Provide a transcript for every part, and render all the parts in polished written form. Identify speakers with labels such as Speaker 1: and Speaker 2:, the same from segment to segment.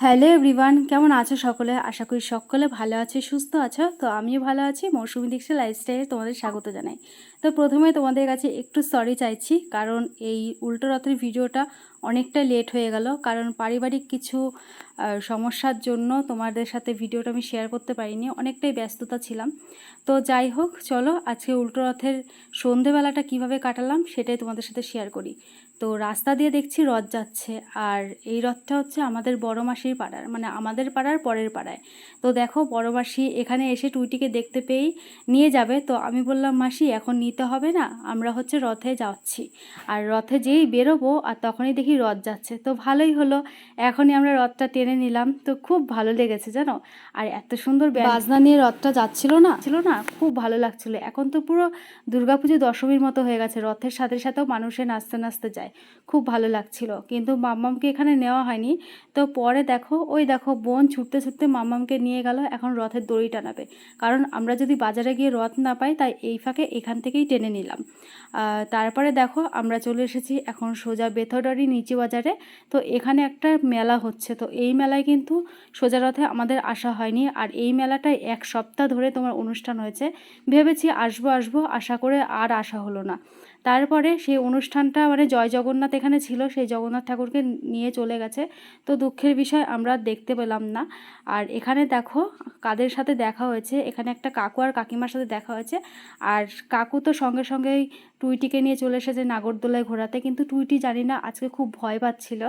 Speaker 1: Hello everyone, কেমন আছো সকলে? আশা করি সকলে ভালো আছে, সুস্থ আছো। তো আমিও ভালো আছি। মৌসুমী দীক্ষা লাইফস্টাইলে তোমাদের স্বাগত জানাই। তো প্রথমে তোমাদের কাছে একটু সরি চাইছি, কারণ এই উল্টো রথের ভিডিওটা অনেকটা লেট হয়ে গেল, কারণ পারিবারিক কিছু সমস্যার জন্য তোমাদের সাথে ভিডিওটা আমি শেয়ার করতে পারিনি, অনেকটাই ব্যস্ততা ছিলাম। তো যাই হোক, চলো আজকে উল্টো রথের সন্ধেবেলাটা কিভাবে কাটালাম সেটাই তোমাদের সাথে শেয়ার করি। তো রাস্তা দিয়ে দেখছি রথ যাচ্ছে, আর এই রথটা হচ্ছে আমাদের বড় মাসির পাড়ার, মানে আমাদের পাড়ার পরের পাড়ায়। তো দেখো বড় মাসি এখানে এসে টুইটিকে দেখতে পেয়েই নিয়ে যাবে। তো আমি বললাম, মাসি এখন নিতে হবে না, আমরা হচ্ছে রথে যাচ্ছি। আর রথে যেই বেরোবো আর তখনই দেখি রথ যাচ্ছে, তো ভালোই হলো, এখনই আমরা রথটা টেনে নিলাম। তো খুব ভালো লেগেছে জানো, আর এত সুন্দর বাজনা নিয়ে রথটা যাচ্ছিল না, খুব ভালো লাগছিল। এখন তো পুরো দুর্গাপুজো দশমীর মতো হয়ে গেছে, রথের সাথে সাথেও মানুষে নাচতে নাচতে যায়, খুব ভালো লাগছিল। কিন্তু মাম্মামকে এখানে নেওয়া হয়নি। তো পরে দেখো, ওই দেখো বোন ছুটতে ছুটতে মাম্মামকে নিয়ে গেল এখন রথের দড়ি টানাবে, কারণ আমরা যদি বাজারে গিয়ে রথ না পাই, তাই এই ফাঁকে এখান থেকেই টেনে নিলাম। তারপরে দেখো আমরা চলে এসেছি এখন সোজা বেথরডারি নিচু বাজারে। তো এখানে একটা মেলা হচ্ছে, তো এই মেলায় কিন্তু সোজা রথে আমাদের আসা হয়নি, আর এই মেলাটায় এক সপ্তাহ ধরে তোমার অনুষ্ঠান হয়েছে। ভেবেছি আসবো আসবো, আশা করে আর আসা হলো না। তারপরে সেই অনুষ্ঠানটা মানে জয় জগন্নাথ এখানে ছিল, সেই জগন্নাথ ঠাকুরকে নিয়ে চলে গেছে। তো দুঃখের বিষয় আমরা দেখতে পেলাম না। আর এখানে দেখো কাদের সাথে দেখা হয়েছে, এখানে একটা কাকু আর কাকিমার সাথে দেখা হয়েছে। আর কাকু তো সঙ্গে সঙ্গেই টুইটিকে নিয়ে চলে এসেছে নাগরদোলায় ঘোরাতে, কিন্তু টুইটি জানি না আজকে খুব ভয় পাচ্ছিল।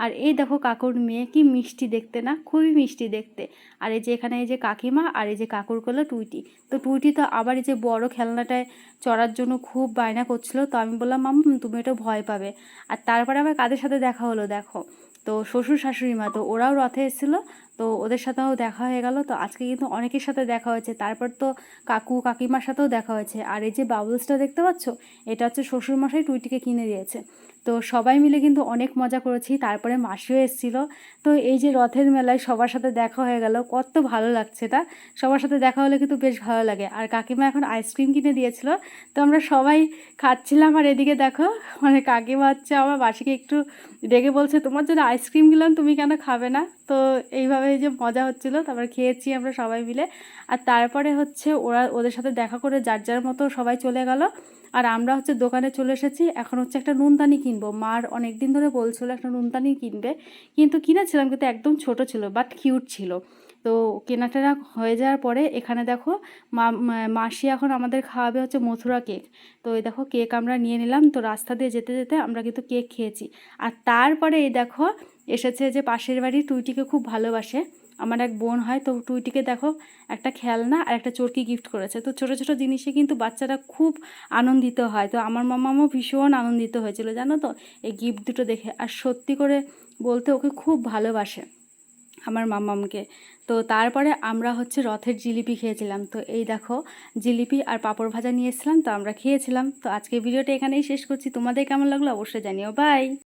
Speaker 1: আর এই দেখো কাকুর মেয়ে, কি মিষ্টি দেখতে না, খুবই মিষ্টি দেখতে। আর এই যে এখানে এই যে কাকিমা, আর এই যে কাকুর কোলে টুইটি। তো টুইটি তো আবার এই যে বড় খেলনাটায় চড়ার জন্য খুব বায়না করছিল। তো আমি বললাম, তুমি এটা ভয় পাবে। আর তারপরে আবার কাদের সাথে দেখা হলো দেখো, তো শ্বশুর শাশুড়ি মা, তো ওরাও রথে এসেছিলো, তো ওদের সাথেও দেখা হয়ে গেল। তো আজকে কিন্তু অনেকের সাথে দেখা হয়েছে, তারপর তো কাকু কাকিমার সাথেও দেখা হয়েছে। আর এই যে বাবলসটা দেখতে পাচ্ছ, এটা হচ্ছে শ্বশুরমশাই টুইটিকে কিনে দিয়েছে। তো সবাই মিলে কিন্তু অনেক মজা করেছি। তারপরে মাসিও এসেছিল। তো এই যে রথের মেলায় সবার সাথে দেখা হয়ে গেল, কত ভালো লাগছে এটা। সবার সাথে দেখা হলে কিন্তু বেশ ভালো লাগে। আর কাকিমা এখন আইসক্রিম কিনে দিয়েছিল, তো আমরা সবাই খাচ্ছিলাম। আর এদিকে দেখো মানে কাকিমা হচ্ছে আমার মাসিকে একটু রেগে বলছে, তোমার জন্য আইসক্রিম দিলাম, তুমি কেন খাবে না? তো এইভাবে যে মজা হচ্ছিল, তারপর খেয়েছি আমরা সবাই মিলে। আর তারপরে হচ্ছে ওদের সাথে দেখা করে যার যার মতো সবাই চলে গেল। আর আমরা হচ্ছে দোকানে চলে এসেছি, এখন হচ্ছে একটা নুনদানি কিনবো। মার অনেক দিন ধরে বলছিল একটা নুনদানি কিনবে, কিন্তু কিনেছিলাম, কিন্তু একদম ছোট ছিল, বাট কিউট ছিল। তো কেনাটেনা হয়ে যাওয়ার পরে এখানে দেখো মাসি এখন আমাদের খাওয়াবে হচ্ছে মথুরা কেক। তো এই দেখো কেক আমরা নিয়ে নিলাম। তো রাস্তা দিয়ে যেতে যেতে আমরা কিন্তু কেক খেয়েছি। আর তারপরে এই দেখো এসেছে যে পাশের বাড়ি টুইটিকে খুব ভালোবাসে, আমার এক বোন হয়। তো টুইটিকে দেখো একটা খেলনা আর একটা চরকি গিফট করেছে। তো ছোটো ছোটো জিনিসে কিন্তু বাচ্চারা খুব আনন্দিত হয়। তো আমার মামামও ভীষণ আনন্দিত হয়েছিল জানো তো এই গিফট দুটো দেখে। আর সত্যি করে বলতে ওকে খুব ভালোবাসে আমার মামামকে। তো তারপরে আমরা হচ্ছে রথের জিলিপি খেয়েছিলাম। তো এই দেখো জিলিপি আর পাঁপড় ভাজা নিয়ে এসেছিলাম, তো আমরা খেয়েছিলাম। তো আজকে ভিডিওটা এখানেই শেষ করছি, তোমাদের কেমন লাগলো অবশ্যই জানিও। বাই।